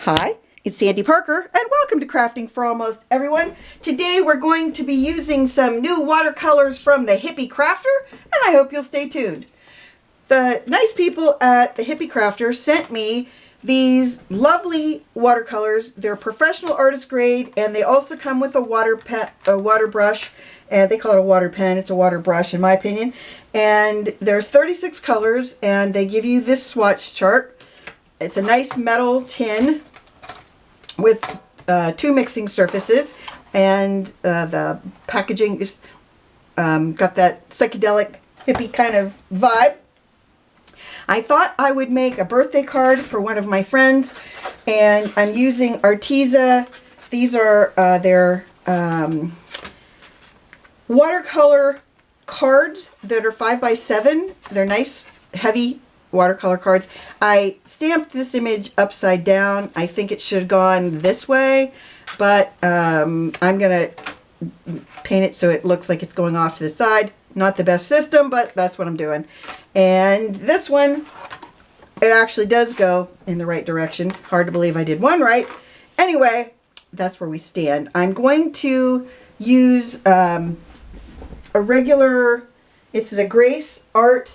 Hi, it's Sandy Parker and welcome to Crafting for Almost Everyone. Today we're going to be using some new watercolors from the Hippie Crafter, and I hope you'll stay tuned. The nice people at the Hippie Crafter sent me these lovely watercolors. They're professional artist grade, and they also come with a water brush, and they call it a water pen. It's a water brush in my opinion. And there's 36 colors, and they give you this swatch chart. It's a nice metal tin with two mixing surfaces, and the packaging is got that psychedelic hippie kind of vibe. I thought I would make a birthday card for one of my friends, and I'm using Arteza. These are their watercolor cards that are 5x7. They're nice, heavy watercolor cards. I stamped this image upside down. I think it should have gone this way, but I'm gonna paint it so it looks like it's going off to the side. Not the best system, but that's what I'm doing. And this one, it actually does go in the right direction. Hard to believe I did one right. Anyway, that's where we stand. I'm going to use a regular, it's a Grace Art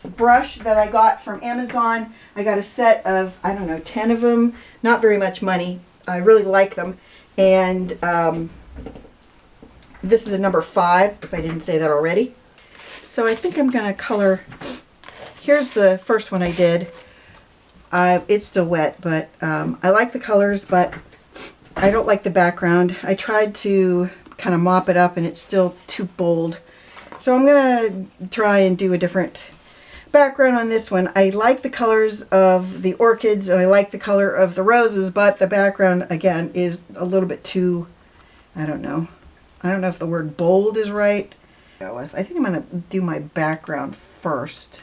brush that I got from Amazon. I got a set of, I don't know, 10 of them. Not very much money. I really like them. And this is a number 5, if I didn't say that already. So I think I'm going to color. Here's the first one I did. It's still wet, but I like the colors, but I don't like the background. I tried to kind of mop it up, and it's still too bold. So I'm going to try and do a different background on this one. I like the colors of the orchids, and I like the color of the roses, but the background, again, is a little bit too, I don't know if the word bold is right. I think I'm going to do my background first,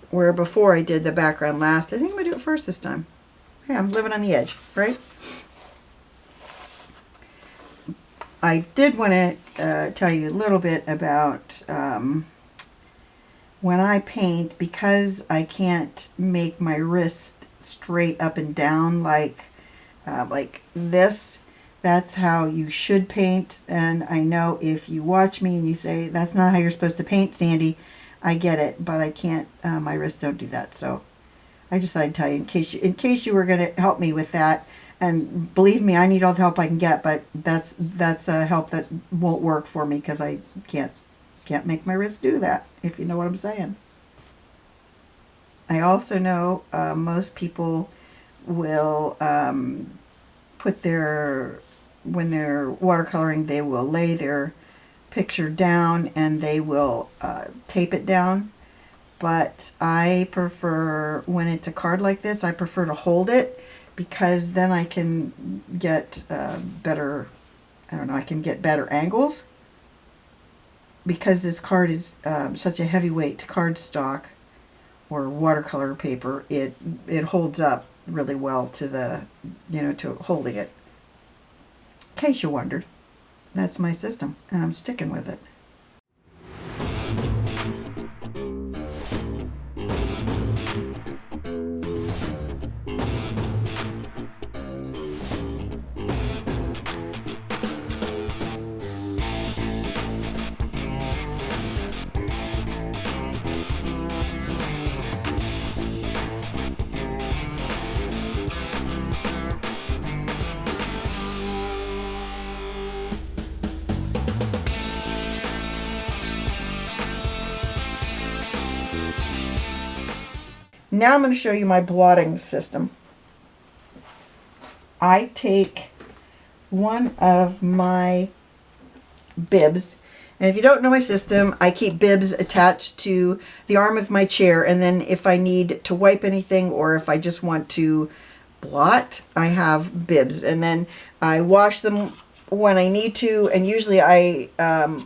where before I did the background last. I think I'm going to do it first this time. Okay, I'm living on the edge, right? I did want to tell you a little bit about when I paint, because I can't make my wrist straight up and down like this. That's how you should paint. And I know if you watch me and you say, that's not how you're supposed to paint, Sandy, I get it, but I can't, my wrists don't do that. So I just thought I'd tell you in case you were going to help me with that. And believe me, I need all the help I can get, but that's a help that won't work for me, because I can't make my wrist do that, if you know what I'm saying. I also know most people will put when they're watercoloring, they will lay their picture down and they will tape it down. But I prefer, when it's a card like this, I prefer to hold it, because then I can get better, I can get better angles. Because this card is such a heavyweight cardstock or watercolor paper, it holds up really well to the, to holding it. In case you wondered, that's my system, and I'm sticking with it. Now I'm going to show you my blotting system. I take one of my bibs, and if you don't know my system, I keep bibs attached to the arm of my chair, and then if I need to wipe anything or if I just want to blot, I have bibs, and then I wash them when I need to, and usually I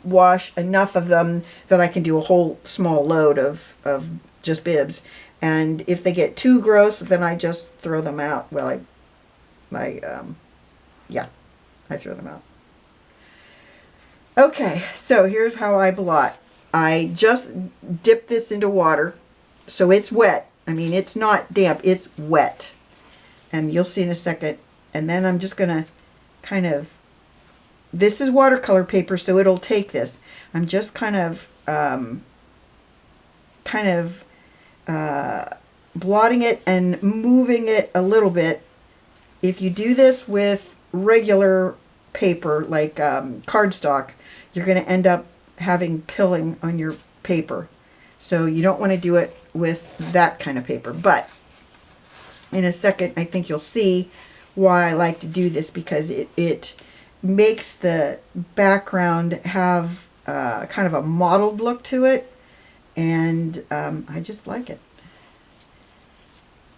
wash enough of them that I can do a whole small load of just bibs. And if they get too gross, then I just throw them out. Well, I throw them out. Okay, so here's how I blot. I just dip this into water, so it's wet. I mean, it's not damp, it's wet. And you'll see in a second. And then I'm just going to kind of, this is watercolor paper, so it'll take this. I'm just kind of blotting it and moving it a little bit. If you do this with regular paper, like cardstock, you're going to end up having pilling on your paper. So you don't want to do it with that kind of paper. But in a second, I think you'll see why I like to do this, because it makes the background have kind of a mottled look to it, and I just like it.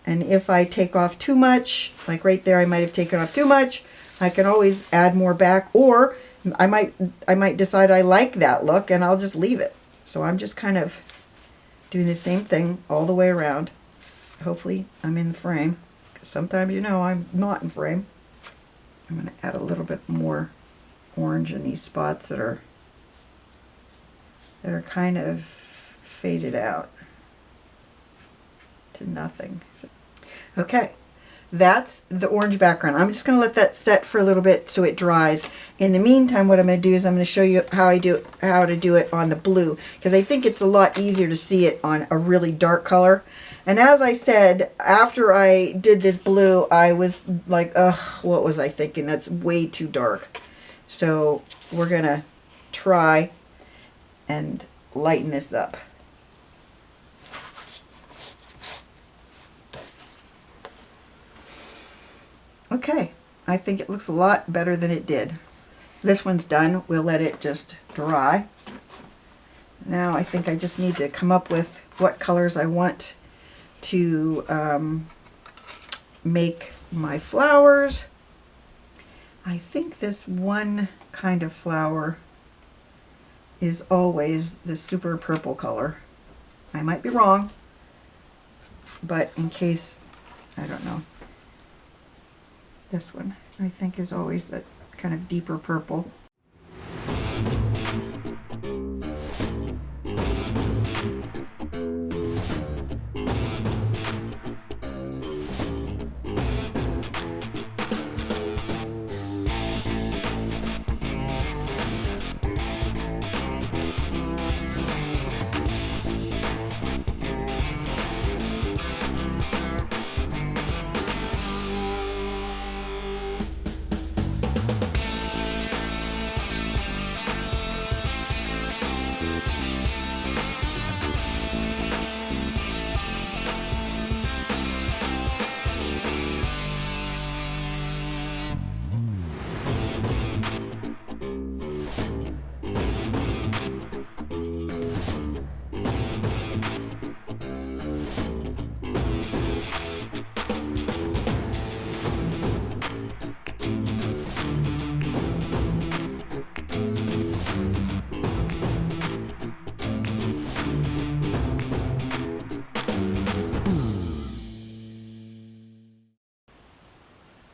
And if I take off too much, like right there I might have taken off too much, I can always add more back, or I might decide I like that look and I'll just leave it. So I'm just kind of doing the same thing all the way around. Hopefully I'm in the frame, because sometimes, you know, I'm not in frame. I'm going to add a little bit more orange in these spots that are kind of faded out to nothing. Okay, that's the orange background. I'm just going to let that set for a little bit so it dries. In the meantime, what I'm going to do is I'm going to show you how to do it on the blue, because I think it's a lot easier to see it on a really dark color. And as I said, after I did this blue, I was like, ugh, what was I thinking? That's way too dark. So we're going to try and lighten this up. Okay, I think it looks a lot better than it did. This one's done. We'll let it just dry. Now I think I just need to come up with what colors I want to make my flowers. I think this one kind of flower is always the super purple color. I might be wrong, but in case, I don't know. This one, I think, is always that kind of deeper purple.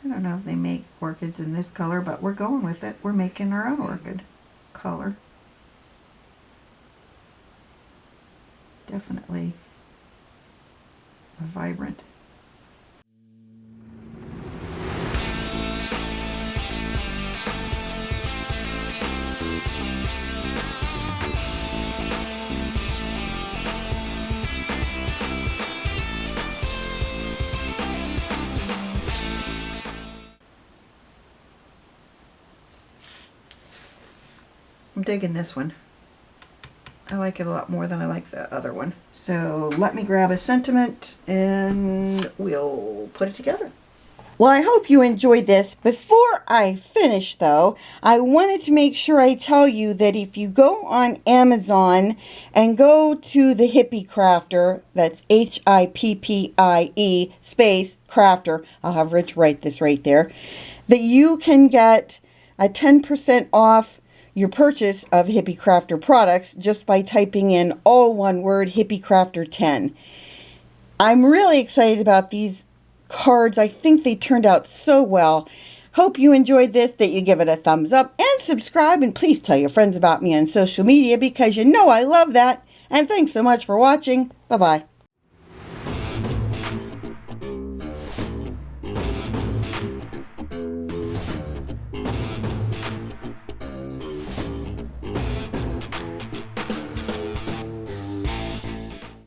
I don't know if they make orchids in this color, but we're going with it. We're making our own orchid color. Definitely vibrant. I'm digging this one. I like it a lot more than I like the other one. So let me grab a sentiment and we'll put it together. Well, I hope you enjoyed this. Before I finish, though, I wanted to make sure I tell you that if you go on Amazon and go to the Hippie Crafter, that's Hippie space crafter, I'll have Rich write this right there, that you can get a 10% off your purchase of Hippie Crafter products just by typing in all one word Hippie Crafter 10. I'm really excited about these cards. I think they turned out so well. Hope you enjoyed this, that you give it a thumbs up and subscribe, and please tell your friends about me on social media because you know I love that. And thanks so much for watching. Bye-bye.